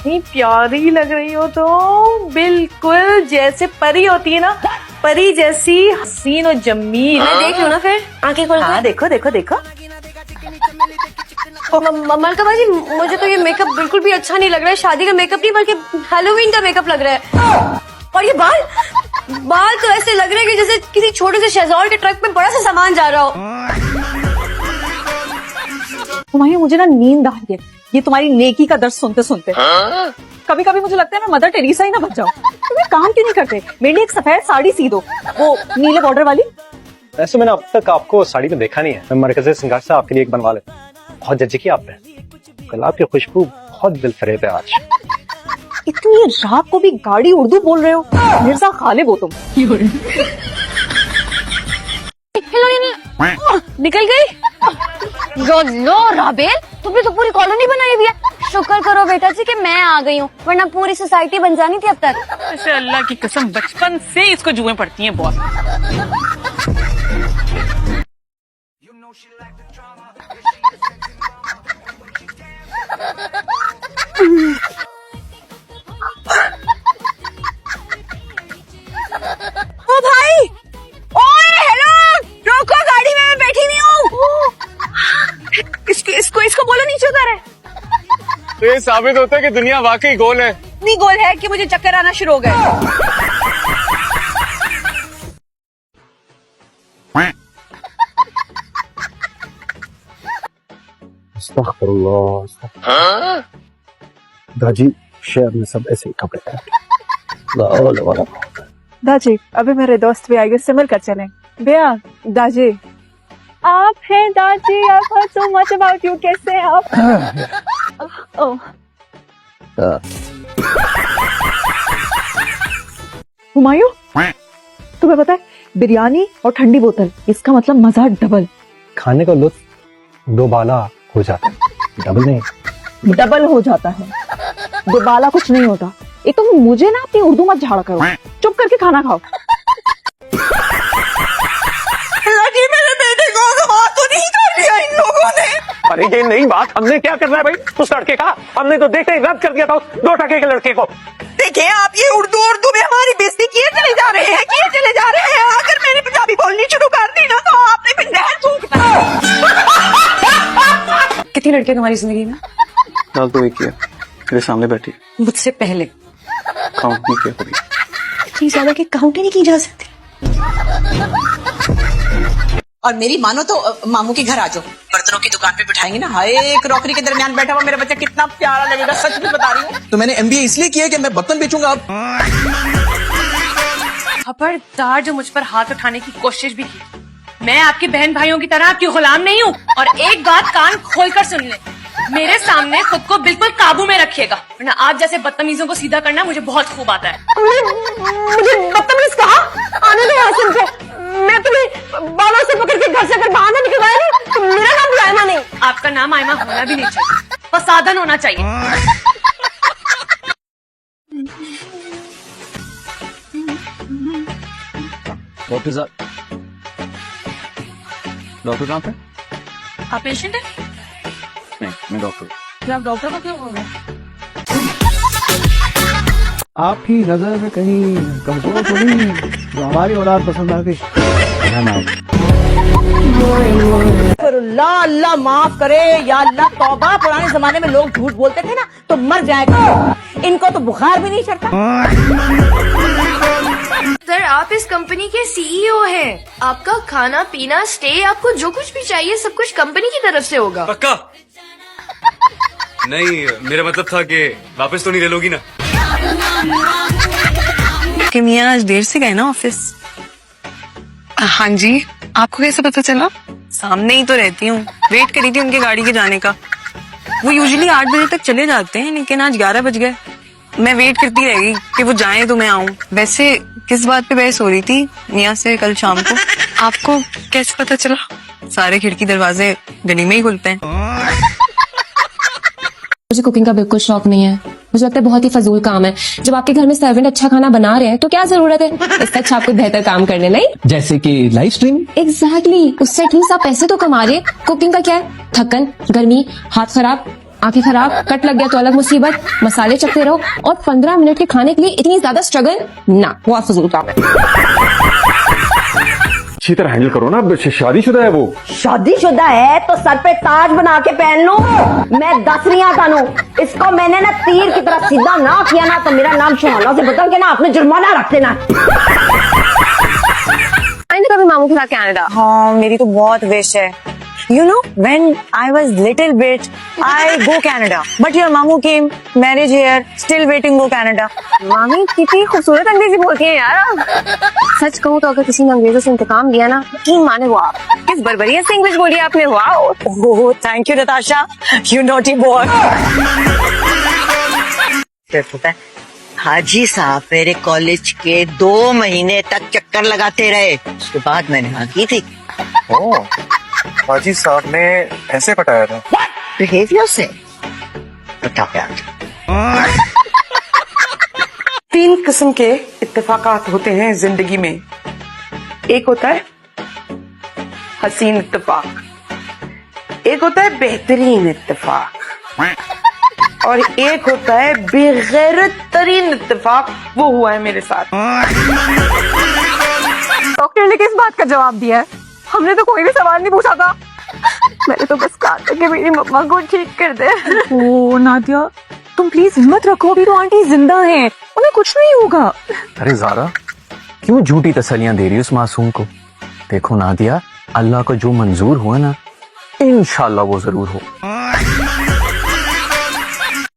इतनी प्यारी लग रही हो तो बिल्कुल जैसे परी होती है ना, परी जैसी हसीन और जमील। मैं देख लूं ना फिर आंखें खोल। हाँ देखो देखो देखो। मलका बाजी, मुझे तो ये मेकअप बिल्कुल भी अच्छा नहीं लग रहा है। शादी का मेकअप नहीं बल्कि हैलोवीन का मेकअप लग रहा है। और ये बाल बाल तो ऐसे लग रहे हैं कि जैसे किसी छोटे से शहज़ाद के ट्रक में बड़ा सा सामान जा रहा हो। तुम्हारी मुझे ना नींद आ रही है ये तुम्हारी नेकी का दर्द सुनते सुनते। कभी कभी मुझे लगता है मैं मदर टेरेसा ही ना बन जाऊं। तुम्हें काम क्यों नहीं करते? मेरे लिए एक सफेद साड़ी सी दो, वो नीले बॉर्डर वाली। वैसे मैंने अब तक आपको साड़ी में देखा नहीं है। मैं मरकज़े सिंगार से आपके लिए एक बनवा लेता हूँ। बहुत जच्ची की आप पे, गुलाब की खुशबू बहुत दिल फरेब है आज। इतनी रात को भी गाड़ी उर्दू बोल रहे हो, मिर्जा खालिब हो तुम। निकल गई। लो राबेल, तुमने तो पूरी कॉलोनी बनाई हुई है। शुक्र करो बेटा जी कि मैं आ गई हूँ, वरना पूरी सोसाइटी बन जानी थी अब तक। ऐसे अल्लाह की कसम बचपन से इसको जुएं पड़ती हैं बहुत। ओ भाई, ओए हेलो, रोको गाड़ी में, मैं बैठी हुई हूँ। इसको बोलो नीचे उतर है। तो ये साबित होता है कि दुनिया वाकई गोल है। इतनी गोल है कि मुझे चक्कर आना शुरू हो गए। दाजी शहर में सब ऐसे ही कपड़े पहनते। दाजी अभी मेरे दोस्त भी आएंगे, सिमर कर चलें। भैया दाजी आप हैं दाजी, आप हर सो मच अबाउट यू। कैसे हैं आप? ओह हुमायूं, तुम्हें पता है बिरयानी और ठंडी बोतल, इसका मतलब मजा डबल। खाने का लुत्फ दोबाला हो जाता है, डबल नहीं। डबल हो जाता है, दोबाला कुछ नहीं होता। एक तो मुझे ना अपनी उर्दू मत झाड़ा करो, चुप करके खाना खाओ। मेरे बेटे को तो नहीं कर दिया इन लोगों ने। अरे ये नई बात हमने क्या करना है भाई उस लड़के का? हमने तो देखते ही रद्द कर दिया था उस 2 टके के लड़के को। देखिए आप ये उर्दू में हमारी बेइज्जती किए चले जा रहे हैं, किए चले जा रहे हैं। अगर मैंने पंजाबी बोलनी शुरू कर दी ना तो आपने फिर नहर फूंकना। कितनी लड़कियां तुम्हारी जिंदगी में? फिलहाल तो एक ही है, मेरे सामने बैठी। मुझसे पहले काउंट नहीं किया कभी। इतनी ज्यादा कि काउंट ही नहीं की जा सकती। और मेरी मानो तो मामू के घर आ जाओ, बर्तनों की दुकान पे बिठाएंगे ना। हाय, क्रॉकरी के दरमियान बैठा हुआ मेरा बच्चा कितना प्यारा लगेगा, सच में बता रही हूँ। तो मैंने MBA इसलिए किया कि मैं बर्तन बेचूंगा अब। खबरदार जो मुझ पर हाथ उठाने की कोशिश भी की, मैं आपकी बहन भाइयों की तरह आपकी गुलाम नहीं हूँ। और एक बात कान खोलकर सुन ले, मेरे सामने खुद को बिल्कुल काबू में रखिएगा, वरना आज जैसे बदतमीजों को सीधा करना मुझे बहुत खूब आता है। मुझे बदतमीज कहा? आने दो यहाँ से। मैं तुम्हें बालों से पकड़ के घर से अगर बाहर ना निकलवाया नहीं तो मेरा नाम भी आयमा नहीं। आपका नाम आयमा होना भी नहीं चाहिए, फसादन होना चाहिए। डॉक्टर कहाँ पे? आप पेशेंट है? नहीं, मैं डॉक्टर। आप डॉक्टर को क्यों बोल रहे हैं? आप ही नजर में कहीं कमजोर तो नहीं जो हमारी औलाद पसंद आ गई? अल्लाह अल्लाह माफ करे या अल्लाह तौबा। पुराने जमाने में लोग झूठ बोलते थे ना तो मर जाएगा, इनको तो बुखार भी नहीं चढ़ता। सर आप इस कंपनी के CEO हैं, आपका खाना पीना स्टे, आपको जो कुछ भी चाहिए सब कुछ कंपनी की तरफ से होगा। पक्का? नहीं, मेरा मतलब था कि वापस तो नहीं ले लोगी ना? कि मियाँ आज देर से गए ना ऑफिस? हाँ जी, आपको कैसे पता चला? सामने ही तो रहती हूँ, वेट करी थी उनके गाड़ी के जाने का। वो यूजुअली 8 बजे तक चले जाते हैं, लेकिन आज 11 बज गए। मैं वेट करती रहेगी कि वो जाएं तो मैं आऊँ। वैसे किस बात पे बहस हो रही थी मियाँ से कल शाम को? आपको कैसे पता चला? सारे खिड़की दरवाजे गली में ही खुलते हैं। मुझे कुकिंग का बिल्कुल शौक नहीं है, मुझे लगता है बहुत ही फजूल काम है। जब आपके घर में सर्वेंट अच्छा खाना बना रहे हैं तो क्या जरूरत है इससे अच्छा आपको बेहतर काम करने? नहीं, जैसे कि लाइव स्ट्रीम। एग्जैक्टली, उससे एटलीस्ट आप पैसे तो कमा रहे हैं। कुकिंग का क्या है? थकन, गर्मी, हाथ खराब, आंखें खराब, कट लग गया तो अलग मुसीबत, मसाले चखते रहो और 15 मिनट के खाने के लिए इतनी ज्यादा स्ट्रगल, ना बहुत फजूल काम है। अच्छी तरह हैंडल करो ना, शादीशुदा है वो। शादीशुदा है तो सर पे ताज बना के पहन लो। मैं दस रही तानू, इसको मैंने ना तीर की तरह सीधा ना किया ना तो मेरा नाम सुहाना से बदल के ना आपने जुर्माना रख देना। आइंदा कभी मामू के साथ कनाडा। हाँ, मेरी तो बहुत विश है। You know, when I was little bit, I go Canada. But your mamu came, marriage here, still waiting go Canada. मामी कितनी खूबसूरत अंग्रेजी बोलती है यार। सच कहूँ तो अगर किसी ने अंग्रेजों से इंतकाम लिया ना, यकीन माने वो आप। किस बर्बरियत से इंग्लिश बोली आपने, वाह। Oh, thank you Natasha, you naughty boy. हाजी साहब मेरे कॉलेज के 2 महीने तक चक्कर लगाते रहे, उसके बाद मैंने हाँ की थी। हाजी साहब ने ऐसे पटाया था। बिहेवियर से पटाया। 3 किस्म के इत्तेफाकात होते हैं जिंदगी में। एक होता है हसीन इत्तेफाक, एक होता है बेहतरीन इत्तेफाक, और एक होता है बेगैरत तरीन इत्तेफाक। वो हुआ है मेरे साथ। डॉक्टर ने किस बात का जवाब दिया है? हमने तो कोई भी सवाल नहीं पूछा था। मैंने तो बस कहा था कि मेरी मम्मा को ठीक कर दे। ओ नादिया, तुम प्लीज हिम्मत रखो, अभी तो आंटी जिंदा हैं, उन्हें कुछ नहीं होगा। अरे ज़ारा, क्यों झूठी तसल्लियां दे रही है उस मासूम को? देखो नादिया, अल्लाह को जो मंजूर हुआ ना, इंशाल्लाह वो जरूर हो।